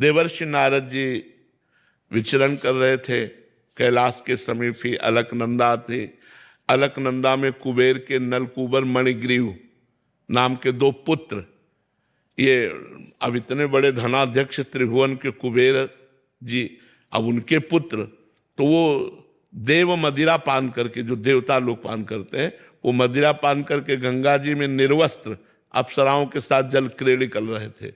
देवर्षि नारद जी विचरण कर रहे थे। कैलाश के समीप ही अलकनंदा थी। अलकनंदा में कुबेर के नलकूबर मणिग्रीव नाम के दो पुत्र, ये अब इतने बड़े धनाध्यक्ष त्रिभुवन के कुबेर जी, अब उनके पुत्र तो वो देव मदिरा पान करके, जो देवता लोग पान करते हैं, वो मदिरा पान करके गंगा जी में निर्वस्त्र अप्सराओं के साथ जल क्रीड़ा कर रहे थे।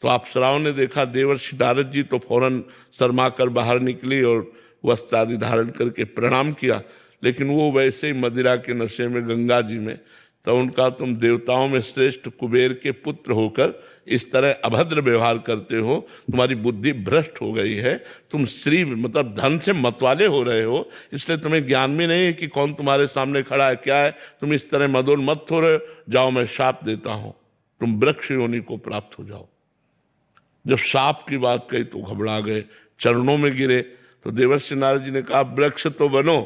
तो अप्सराओं ने देखा देवर्षि नारद जी, तो फौरन शर्मा कर बाहर निकली और वस्त्र आदि धारण करके प्रणाम किया। लेकिन वो वैसे ही मदिरा के नशे में गंगा जी में, तो उनका तुम देवताओं में श्रेष्ठ कुबेर के पुत्र होकर इस तरह अभद्र व्यवहार करते हो, तुम्हारी बुद्धि भ्रष्ट हो गई है, तुम श्री मतलब धन से मतवाले हो रहे हो, इसलिए तुम्हें ज्ञान भी नहीं है कि कौन तुम्हारे सामने खड़ा है, क्या है, तुम इस तरह मदोन्मत्त हो रहे हो। जाओ, मैं शाप देता हूं, तुम वृक्ष योनि को प्राप्त हो जाओ। जब शाप की बात कही तो घबरा गए, चरणों में गिरे। तो देवर्षि नारद जी ने कहा, वृक्ष तो बनो,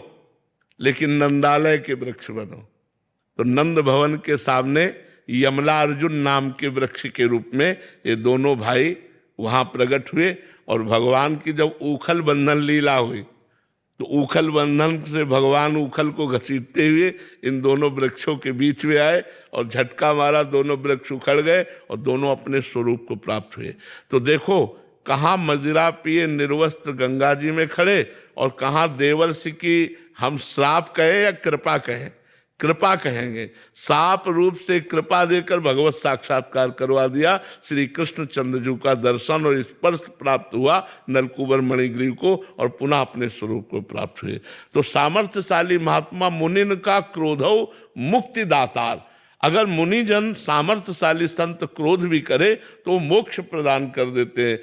लेकिन नंदालय के वृक्ष बनो। तो नंद भवन के सामने यमला अर्जुन नाम के वृक्ष के रूप में ये दोनों भाई वहां प्रकट हुए। और भगवान की जब उखल बंधन लीला हुई, तो उखल बंधन से भगवान उखल को घसीटते हुए इन दोनों वृक्षों के बीच में आए और झटका मारा, दोनों वृक्ष उखड़ गए और दोनों अपने स्वरूप को प्राप्त हुए। तो देखो, कहाँ मदिरा पिए निर्वस्त्र गंगा जी में खड़े, और कहाँ देवर्षि की हम श्राप कहें या कृपा कहें, कृपा कहेंगे। साप रूप से कृपा देकर भगवत साक्षात्कार करवा दिया। श्री कृष्ण चंद्रजू का दर्शन और स्पर्श प्राप्त हुआ नलकूबर मणिग्रीव को, और पुनः अपने स्वरूप को प्राप्त हुए। तो सामर्थ्यशाली महात्मा मुनिन का क्रोधौ मुक्ति दातार। अगर मुनिजन सामर्थ्यशाली संत क्रोध भी करे तो मोक्ष प्रदान कर देते हैं।